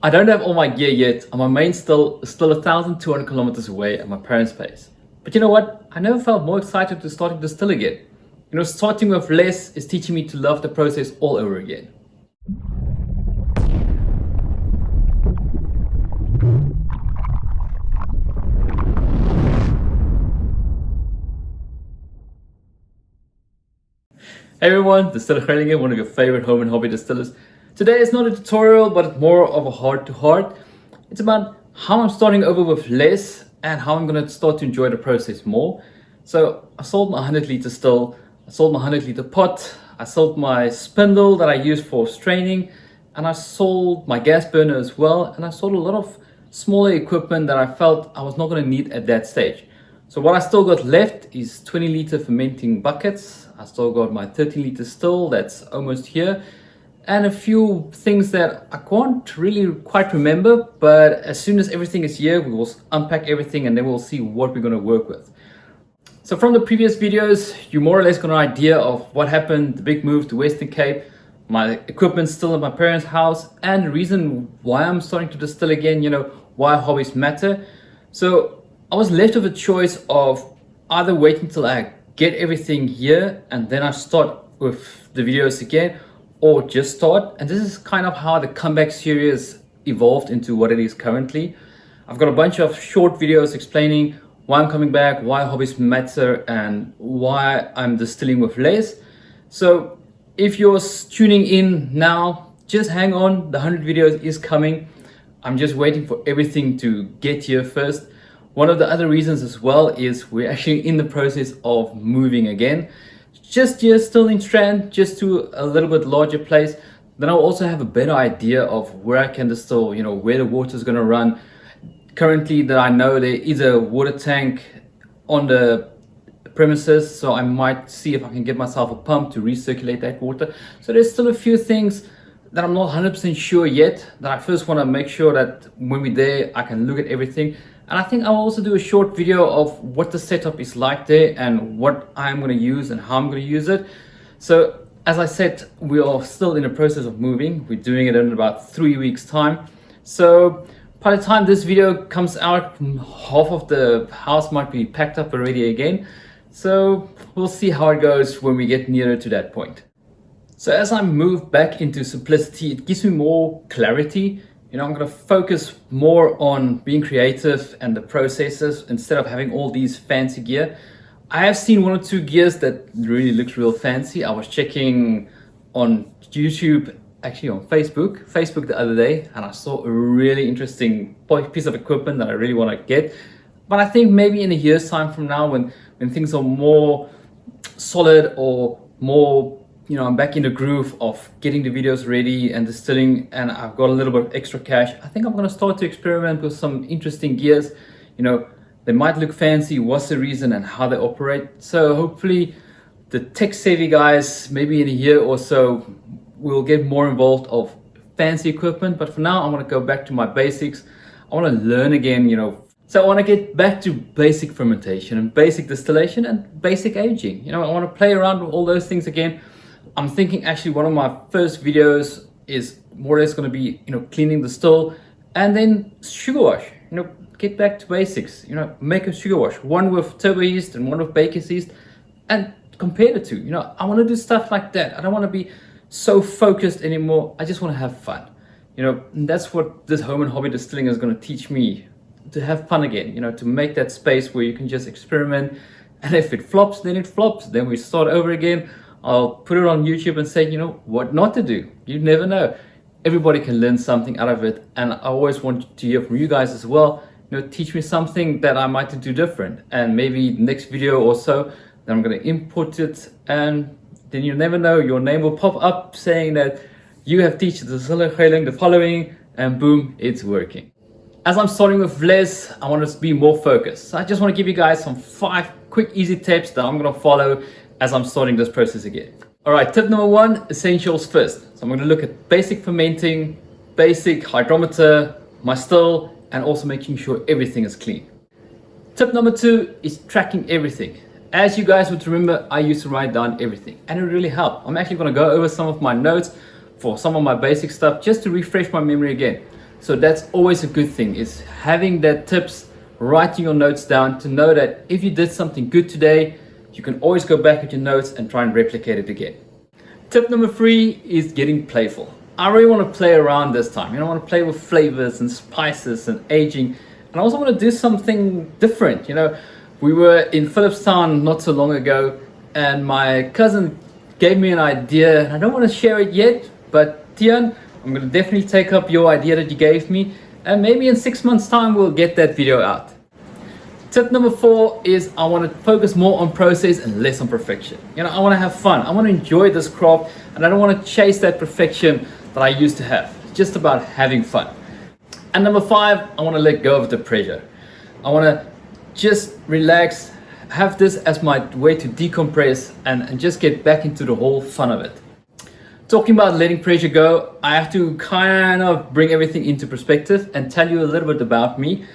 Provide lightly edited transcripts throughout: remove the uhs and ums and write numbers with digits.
I don't have all my gear yet, and my main still is still 1,200 kilometers away at my parents' place. But you know what? I never felt more excited to start to distill again. Starting with less is teaching me to love the process all over again. Hey everyone, Distiller Greyling here, one of your favorite home and hobby distillers. Today is not a tutorial, but it's more of a heart-to-heart. It's about how I'm starting over with less and how I'm going to start to enjoy the process more. So I sold my 100-liter still, I sold my 100-liter pot, I sold my spindle that I use for straining, and I sold my gas burner as well, and I sold a lot of smaller equipment that I felt I was not going to need at that stage. So what I still got left is 20-liter fermenting buckets. I still got my 30-liter still that's almost here, and a few things that I can't really quite remember, but as soon as everything is here, we will unpack everything and then we'll see what we're going to work with. So from the previous videos, you more or less got an idea of what happened, the big move to Western Cape, my equipment still at my parents' house, and the reason why I'm starting to distill again, why hobbies matter. So I was left with a choice of either waiting till I get everything here and then I start with the videos again, or just start. And this is kind of how the comeback series evolved into what it is currently. I've got a bunch of short videos explaining why I'm coming back, why hobbies matter, and why I'm distilling with less. So if you're tuning in now, just hang on, the 100 videos is coming. I'm just waiting for everything to get here first. One of the other reasons as well is we're actually in the process of moving again. Just here, still in Strand, just to a little bit larger place. Then I'll also have a better idea of where I can distill, where the water is going to run. Currently that I know there is a water tank on the premises, so I might see if I can get myself a pump to recirculate that water. So there's still a few things that I'm not 100% sure yet, that I first want to make sure that when we're there, I can look at everything. And I think I'll also do a short video of what the setup is like there and what I'm going to use and how I'm going to use it. So as I said, we are still in the process of moving. We're doing it in about 3 weeks time. So by the time this video comes out, half of the house might be packed up already again. So we'll see how it goes when we get nearer to that point. So as I move back into simplicity, it gives me more clarity. I'm going to focus more on being creative and the processes instead of having all these fancy gear. I have seen one or two gears that really looks real fancy. I was checking on YouTube, actually on Facebook the other day, and I saw a really interesting piece of equipment that I really want to get. But I think maybe in a year's time from now, when things are more solid or more, I'm back in the groove of getting the videos ready and distilling, and I've got a little bit of extra cash, I think I'm going to start to experiment with some interesting gears. They might look fancy, what's the reason and how they operate. So hopefully the tech savvy guys, maybe in a year or so, will get more involved of fancy equipment. But for now, I want to go back to my basics. I want to learn again, So I want to get back to basic fermentation and basic distillation and basic aging. I want to play around with all those things again. I'm thinking actually one of my first videos is more or less going to be, cleaning the still and then sugar wash, get back to basics, make a sugar wash, one with turbo yeast and one with baker's yeast, and compare the two. I want to do stuff like that. I don't want to be so focused anymore. I just want to have fun. And that's what this home and hobby distilling is going to teach me, to have fun again, to make that space where you can just experiment. And if it flops, then it flops. Then we start over again. I'll put it on YouTube and say, what not to do. You never know. Everybody can learn something out of it. And I always want to hear from you guys as well. Teach me something that I might do different. And maybe next video or so, then I'm going to input it. And then you never know, your name will pop up saying that you have taught the Distiller Greyling the following, and boom, it's working. As I'm starting with less, I want to be more focused. So I just want to give you guys some 5 quick, easy tips that I'm going to follow as I'm starting this process again. All right, tip number 1, essentials first. So I'm going to look at basic fermenting, basic hydrometer, my still, and also making sure everything is clean. Tip number 2 is tracking everything. As you guys would remember, I used to write down everything and it really helped. I'm actually going to go over some of my notes for some of my basic stuff just to refresh my memory again. So that's always a good thing, is having that tips, writing your notes down to know that if you did something good today, you can always go back at your notes and try and replicate it again. Tip number 3 is getting playful. I really want to play around this time. I want to play with flavors and spices and aging. And I also want to do something different. We were in Phillipstown not so long ago, and my cousin gave me an idea, and I don't want to share it yet, but Tian, I'm going to definitely take up your idea that you gave me, and maybe in 6 months time we'll get that video out. Tip number 4 is I want to focus more on process and less on perfection. I want to have fun. I want to enjoy this craft, and I don't want to chase that perfection that I used to have. It's just about having fun. And number 5, I want to let go of the pressure. I want to just relax, have this as my way to decompress and just get back into the whole fun of it. Talking about letting pressure go, I have to kind of bring everything into perspective and tell you a little bit about me.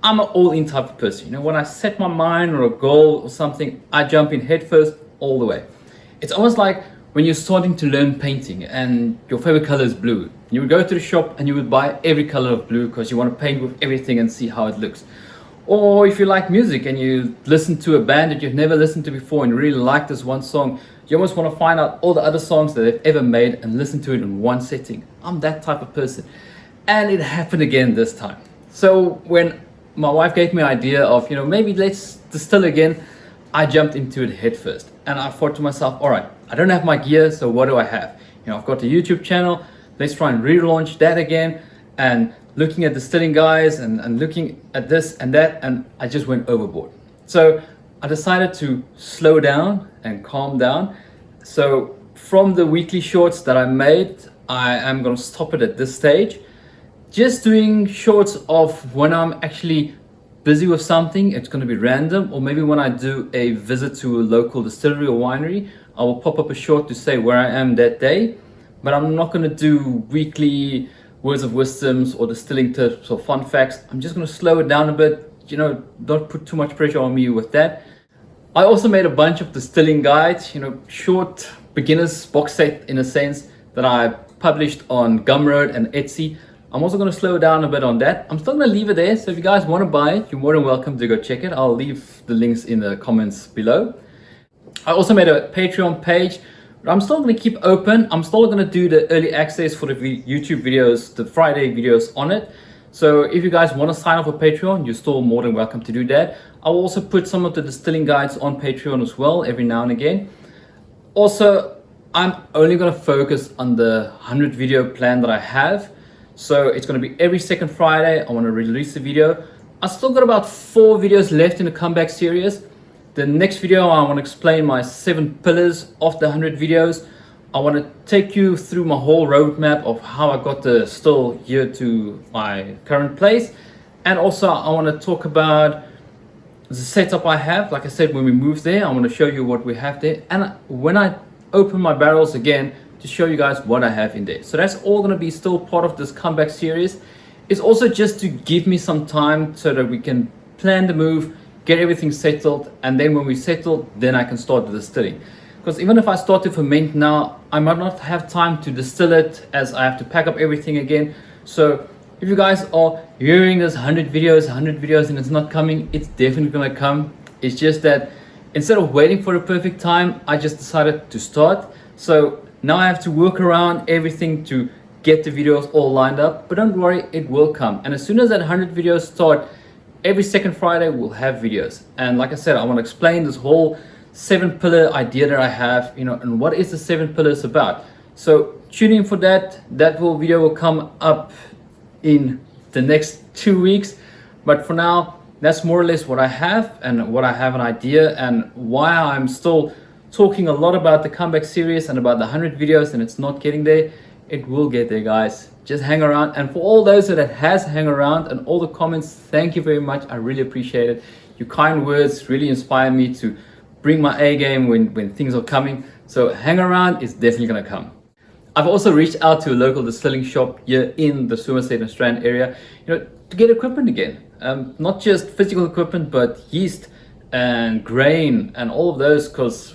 I'm an all-in type of person. When I set my mind or a goal or something, I jump in headfirst all the way. It's almost like when you're starting to learn painting and your favorite color is blue. You would go to the shop and you would buy every color of blue because you want to paint with everything and see how it looks. Or if you like music and you listen to a band that you've never listened to before and really like this one song, you almost want to find out all the other songs that they've ever made and listen to it in one setting. I'm that type of person. And it happened again this time. So when my wife gave me an idea of, maybe let's distill again, I jumped into it head first. And I thought to myself, all right, I don't have my gear, so what do I have? I've got the YouTube channel, let's try and relaunch that again. And looking at distilling guys and looking at this and that, and I just went overboard. So I decided to slow down and calm down. So from the weekly shorts that I made, I am going to stop it at this stage. Just doing shorts of when I'm actually busy with something. It's going to be random, or maybe when I do a visit to a local distillery or winery, I will pop up a short to say where I am that day. But I'm not going to do weekly words of wisdoms or distilling tips or fun facts. I'm just going to slow it down a bit. Don't put too much pressure on me with that. I also made a bunch of distilling guides, short beginners box set in a sense, that I published on Gumroad and Etsy. I'm also going to slow down a bit on that. I'm still going to leave it there, so if you guys want to buy it, you're more than welcome to go check it. I'll leave the links in the comments below. I also made a Patreon page, but I'm still going to keep open. I'm still going to do the early access for the YouTube videos, the Friday videos on it. So if you guys want to sign up for Patreon, you're still more than welcome to do that. I'll also put some of the distilling guides on Patreon as well, every now and again. Also, I'm only going to focus on the 100 video plan that I have. So it's going to be every second Friday. I want to release a video. I still got about 4 videos left in the comeback series. The next video, I want to explain my 7 pillars of the 100 videos. I want to take you through my whole roadmap of how I got the still here to my current place. And also I want to talk about the setup I have. Like I said, when we move there, I want to show you what we have there. And when I open my barrels again, to show you guys what I have in there. So that's all going to be still part of this comeback series. It's also just to give me some time so that we can plan the move, get everything settled, and then when we settle, then I can start the distilling. Because even if I start to ferment now, I might not have time to distill it, as I have to pack up everything again. So if you guys are hearing this 100 videos and it's not coming, it's definitely going to come. It's just that instead of waiting for the perfect time, I just decided to start. So now I have to work around everything to get the videos all lined up, but don't worry, it will come. And as soon as that 100 videos start, every second Friday we'll have videos. And like I said, I want to explain this whole 7 pillar idea that I have, and what is the 7 pillars about. So tune in for that. That video will come up in the next 2 weeks. But for now, that's more or less what I have and what I have an idea, and why I'm still talking a lot about the comeback series and about the 100 videos, and it's not getting there. It will get there, guys. Just hang around. And for all those that has hang around and all the comments, thank you very much. I really appreciate it. Your kind words really inspire me to bring my A game when things are coming. So hang around, it's definitely gonna come. I've also reached out to a local distilling shop here in the Somerset and Strand area, to get equipment again. Not just physical equipment, but yeast and grain and all of those, because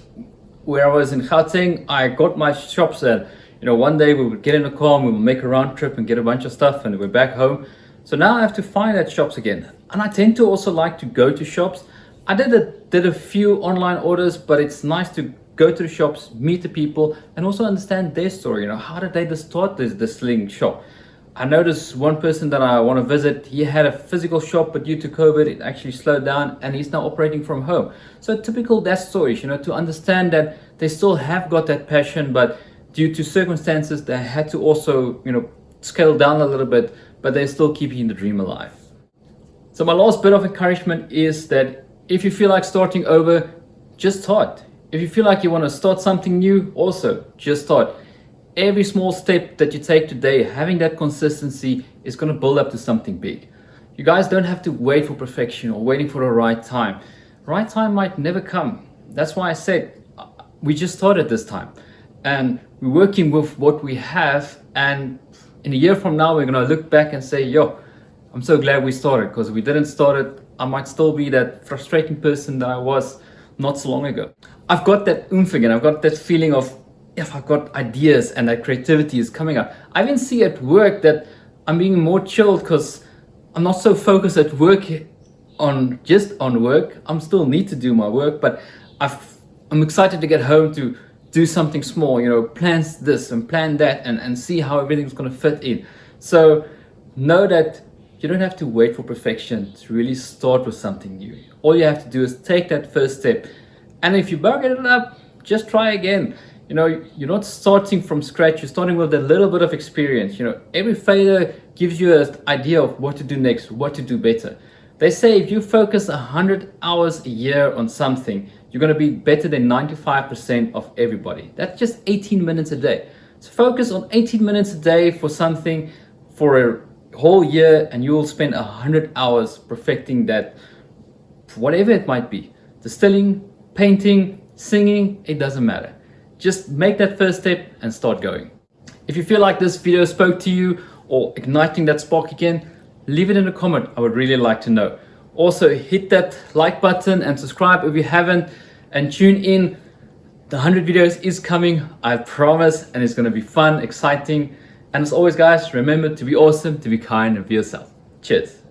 where I was in Gauteng, I got my shops and One day we would get in a car and we would make a round trip and get a bunch of stuff and we're back home. So now I have to find at shops again. And I tend to also like to go to shops. I did a few online orders, but it's nice to go to the shops, meet the people, and also understand their story. How did they start this distilling shop? I noticed one person that I want to visit, he had a physical shop, but due to COVID, it actually slowed down and he's now operating from home. So typical that story, to understand that they still have got that passion, but due to circumstances, they had to also, scale down a little bit, but they're still keeping the dream alive. So my last bit of encouragement is that if you feel like starting over, just start. If you feel like you want to start something new, also just start. Every small step that you take today, having that consistency is going to build up to something big. You guys don't have to wait for perfection or waiting for the right time. Right time might never come. That's why I said we just started this time and we're working with what we have, and in a year from now we're going to look back and say, yo, I'm so glad we started, because if we didn't start it, I might still be that frustrating person that I was not so long ago. I've got that oomph again. I've got that feeling of, if I've got ideas and that creativity is coming up. I even see at work that I'm being more chilled because I'm not so focused at work on work. I'm still need to do my work, but I'm excited to get home to do something small, plan this and plan that and see how everything's going to fit in. So know that you don't have to wait for perfection to really start with something new. All you have to do is take that first step. And if you bug it up, just try again. You're not starting from scratch. You're starting with a little bit of experience. Every failure gives you an idea of what to do next, what to do better. They say if you focus 100 hours a year on something, you're going to be better than 95% of everybody. That's just 18 minutes a day. So focus on 18 minutes a day for something for a whole year, and you will spend 100 hours perfecting that, whatever it might be. Distilling, painting, singing, it doesn't matter. Just make that first step and start going. If you feel like this video spoke to you or igniting that spark again, leave it in a comment. I would really like to know. Also, hit that like button and subscribe if you haven't, and tune in. The 100 videos is coming, I promise, and it's going to be fun, exciting. And as always, guys, remember to be awesome, to be kind, and be yourself. Cheers.